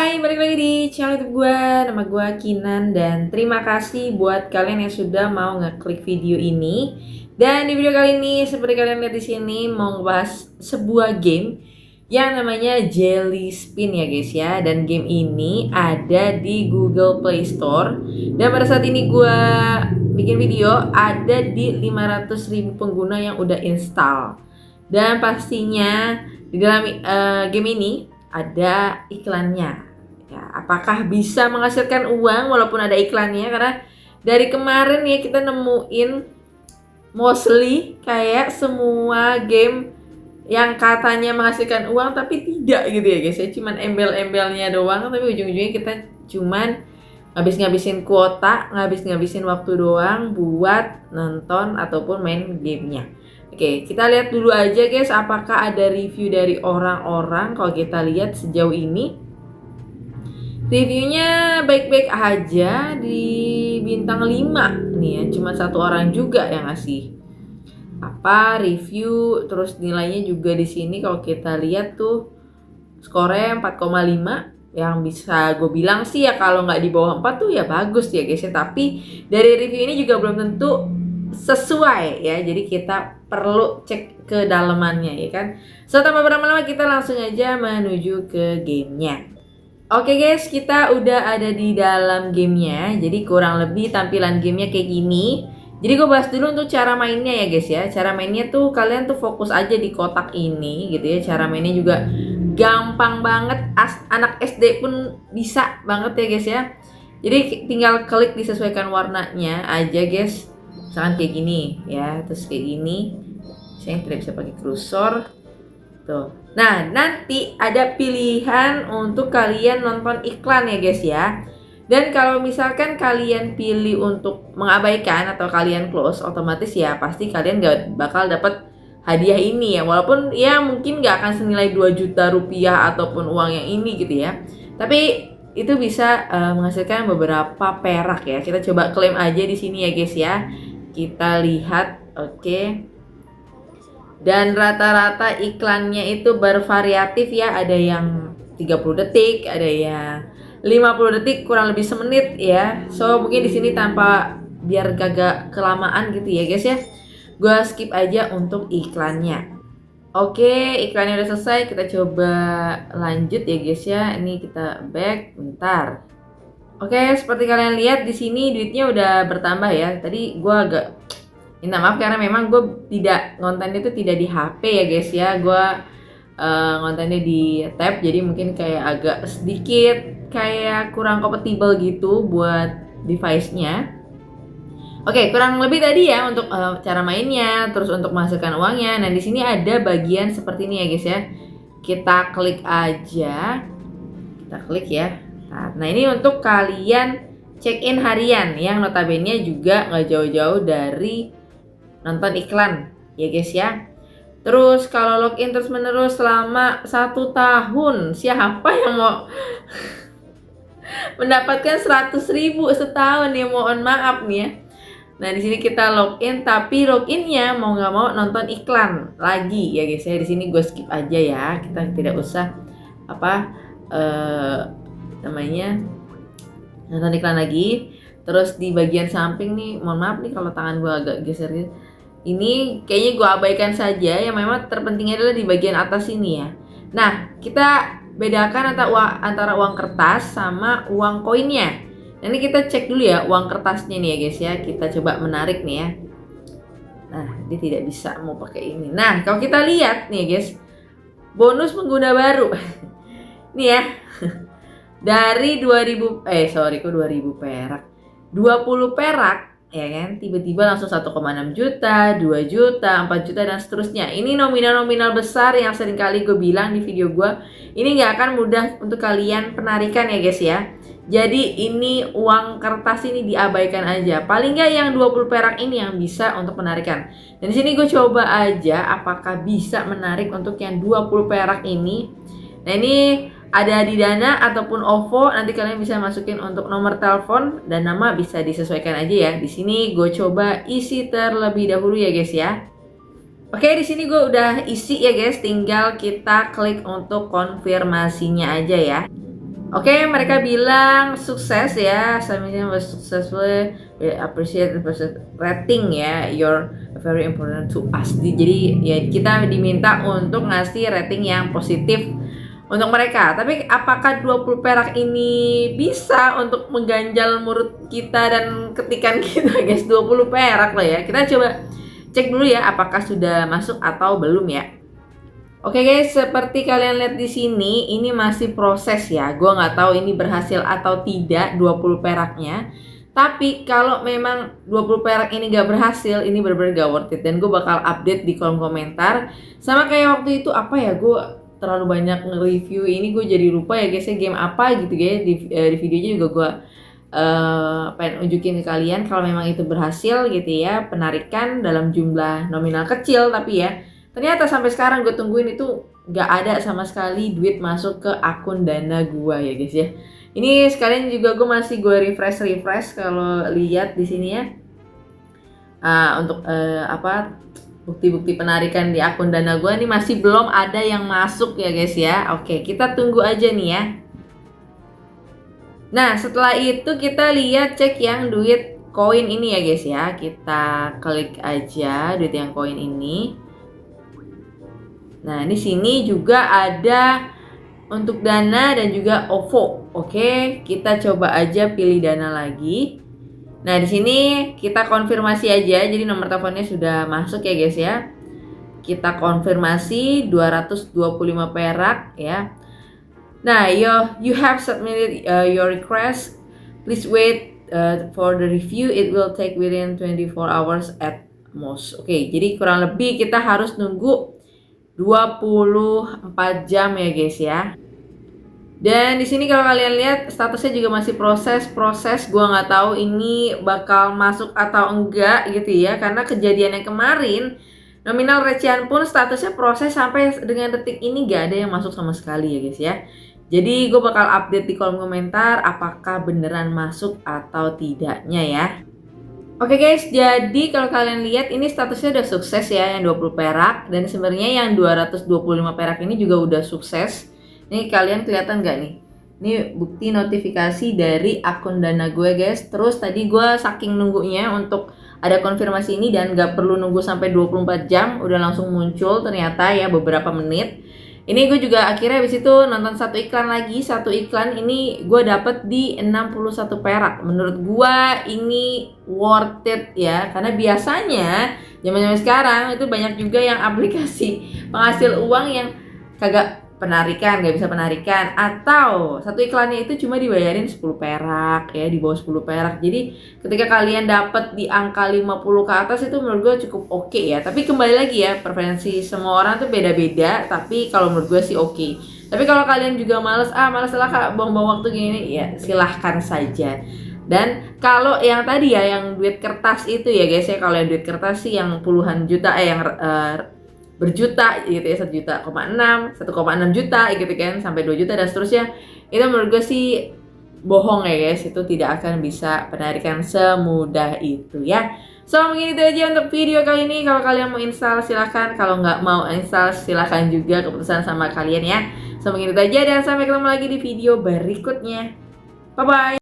Hai, balik lagi di channel YouTube gue. Nama gue Kinan dan terima kasih buat kalian yang sudah mau ngeklik video ini. Dan di video kali ini seperti kalian lihat di sini mau ngebahas sebuah game yang namanya Jelly Spin ya guys ya. Dan game ini ada di Google Play Store. Dan pada saat ini gue bikin video ada di 500.000 pengguna yang udah install. Dan pastinya di dalam game ini ada iklannya. Ya, apakah bisa menghasilkan uang walaupun ada iklannya? Karena dari kemarin ya kita nemuin mostly kayak semua game yang katanya menghasilkan uang tapi tidak gitu ya guys ya. Cuman embel-embelnya doang tapi ujung-ujungnya kita cuman ngabisin kuota, ngabisin waktu doang buat nonton ataupun main gamenya. Oke, kita lihat dulu aja guys apakah ada review dari orang-orang. Kalau kita lihat sejauh ini reviewnya baik-baik aja, di bintang 5 nih ya. Cuma satu orang juga yang ngasih review, terus nilainya juga di sini kalau kita lihat tuh skornya 4,5. Yang bisa gue bilang sih ya kalau nggak di bawah 4 tuh ya bagus ya guys ya. Tapi dari review ini juga belum tentu sesuai ya, jadi kita perlu cek kedalamannya ya kan. So tanpa berlama-lama kita langsung aja menuju ke gamenya. Oke guys, kita udah ada di dalam gamenya. Jadi kurang lebih tampilan gamenya kayak gini. Jadi gue bahas dulu untuk cara mainnya ya guys ya. Cara mainnya tuh kalian tuh fokus aja di kotak ini gitu ya. Cara mainnya juga gampang banget, anak SD pun bisa banget ya guys ya. Jadi tinggal klik disesuaikan warnanya aja guys. Misalkan kayak gini ya, terus kayak gini. Saya tidak bisa pakai kursor tuh. Nah nanti ada pilihan untuk kalian nonton iklan ya guys ya. Dan kalau misalkan kalian pilih untuk mengabaikan atau kalian close, otomatis ya pasti kalian gak bakal dapat hadiah ini ya. Walaupun ya mungkin gak akan senilai 2 juta rupiah ataupun uang yang ini gitu ya. Tapi itu bisa menghasilkan beberapa perak ya. Kita coba klaim aja di sini ya guys ya. Kita lihat, oke. Dan rata-rata iklannya itu bervariatif ya. Ada yang 30 detik, ada yang 50 detik, kurang lebih semenit ya. So mungkin di sini tanpa biar gak kelamaan gitu ya guys ya. Gua skip aja untuk iklannya. Oke, iklannya udah selesai. Kita coba lanjut ya guys ya. Ini kita back bentar. Oke, seperti kalian lihat di sini duitnya udah bertambah ya. Tadi gua agak minta maaf karena memang gue tidak ngontennya itu tidak di HP ya guys ya. Gue ngontennya di tab, jadi mungkin kayak agak sedikit kayak kurang kompatibel gitu buat device-nya. Oke, kurang lebih tadi ya untuk cara mainnya, terus untuk menghasilkan uangnya. Nah di sini ada bagian seperti ini ya guys ya. Kita klik aja, kita klik ya. Nah ini untuk kalian check-in harian yang notabene juga nggak jauh-jauh dari nonton iklan ya guys ya. Terus kalau login terus menerus selama 1 tahun, siapa yang mau mendapatkan 100.000 setahun ya, mohon maaf nih ya. Nah di sini kita login, tapi loginnya mau nggak mau nonton iklan lagi ya guys ya. Di sini gue skip aja ya, kita tidak usah nonton iklan lagi. Terus di bagian samping nih, mohon maaf nih kalau tangan gue agak geser gitu. Ini kayaknya gue abaikan saja, yang memang terpentingnya adalah di bagian atas ini ya. Nah kita bedakan antara uang kertas sama uang koinnya. Nah, ini kita cek dulu ya uang kertasnya nih ya guys ya. Kita coba menarik nih ya. Nah dia tidak bisa mau pakai ini. Nah kalau kita lihat nih guys, bonus pengguna baru nih ya. Dari 2000 perak, 20 perak ya kan, tiba-tiba langsung 1,6 juta, 2 juta, 4 juta dan seterusnya. Ini nominal-nominal besar yang seringkali gue bilang di video gue. Ini gak akan mudah untuk kalian penarikan ya guys ya. Jadi ini uang kertas ini diabaikan aja. Paling gak yang 20 perak ini yang bisa untuk penarikan. Dan di sini gue coba aja apakah bisa menarik untuk yang 20 perak ini. Nah ini ada di Dana ataupun OVO, nanti kalian bisa masukin untuk nomor telepon dan nama bisa disesuaikan aja ya. Di sini gue coba isi terlebih dahulu ya guys ya. Oke, di sini gue udah isi ya guys, tinggal kita klik untuk konfirmasinya aja ya. Oke, mereka bilang sukses ya, submission was successful, we appreciate the rating ya, you're very important to us. Jadi ya kita diminta untuk ngasih rating yang positif untuk mereka. Tapi apakah 20 perak ini bisa untuk mengganjal mulut kita dan ketikan kita guys? 20 perak lah ya. Kita coba cek dulu ya apakah sudah masuk atau belum ya. Oke guys, seperti kalian lihat di sini, ini masih proses ya. Gua nggak tahu ini berhasil atau tidak 20 peraknya. Tapi kalau memang 20 perak ini gak berhasil, ini bener-bener gak worth it. Dan gue bakal update di kolom komentar. Sama kayak waktu itu apa ya, gue terlalu banyak nge-review ini, gue jadi lupa ya guys ya game apa gitu guys. Di videonya juga gue pengen unjukin ke kalian kalau memang itu berhasil gitu ya. Penarikan dalam jumlah nominal kecil tapi ya. Ternyata sampai sekarang gue tungguin itu gak ada sama sekali duit masuk ke akun Dana gue ya guys ya. Ini sekalian juga gue masih refresh kalau lihat di sini ya. Untuk bukti-bukti penarikan di akun Dana gue ini masih belum ada yang masuk ya guys ya. Oke, kita tunggu aja nih ya. Nah, setelah itu kita lihat cek yang duit koin ini ya guys ya. Kita klik aja duit yang koin ini. Nah, di sini juga ada untuk Dana dan juga OVO. Oke, kita coba aja pilih Dana lagi. Nah, di sini kita konfirmasi aja. Jadi nomor teleponnya sudah masuk ya guys ya. Kita konfirmasi 225 perak ya. Nah, you have submitted your request. Please wait for the review. It will take within 24 hours at most. Oke, jadi kurang lebih kita harus nunggu 24 jam ya guys ya. Dan di sini kalau kalian lihat statusnya juga masih proses. Gua nggak tahu ini bakal masuk atau enggak gitu ya, karena kejadian yang kemarin nominal recehan pun statusnya proses sampai dengan detik ini gak ada yang masuk sama sekali ya guys ya. Jadi gue bakal update di kolom komentar apakah beneran masuk atau tidaknya ya. Oke guys, jadi kalau kalian lihat ini statusnya udah sukses ya yang 20 perak. Dan sebenarnya yang 225 perak ini juga udah sukses. Nih kalian kelihatan gak nih? Ini bukti notifikasi dari akun Dana gue guys. Terus tadi gue saking nunggunya untuk ada konfirmasi ini dan gak perlu nunggu sampai 24 jam. Udah langsung muncul ternyata ya beberapa menit. Ini gue juga akhirnya habis itu nonton satu iklan lagi. Satu iklan ini gue dapet di 61 perak. Menurut gue ini worth it ya. Karena biasanya zaman-zaman sekarang itu banyak juga yang aplikasi penghasil uang yang kagak penarikan, gak bisa penarikan. Atau satu iklannya itu cuma dibayarin 10 perak ya, di bawah 10 perak. Jadi ketika kalian dapet di angka 50 ke atas itu menurut gue cukup oke ya. Tapi kembali lagi ya, preferensi semua orang tuh beda-beda. Tapi kalau menurut gue sih oke. Tapi kalau kalian juga males lah kak buang-buang waktu gini, ya silahkan saja. Dan kalau yang tadi ya, yang duit kertas itu ya guys ya, kalau yang duit kertas sih yang puluhan juta yang berjuta gitu ya, 1,6 juta gitu kan, sampai 2 juta dan seterusnya, itu menurut gue sih bohong ya guys. Itu tidak akan bisa penarikan semudah itu ya. So mungkin itu aja untuk video kali ini. Kalau kalian mau install silahkan, kalau nggak mau install silahkan juga, keputusan sama kalian ya. So mungkin itu aja dan sampai ketemu lagi di video berikutnya. Bye bye.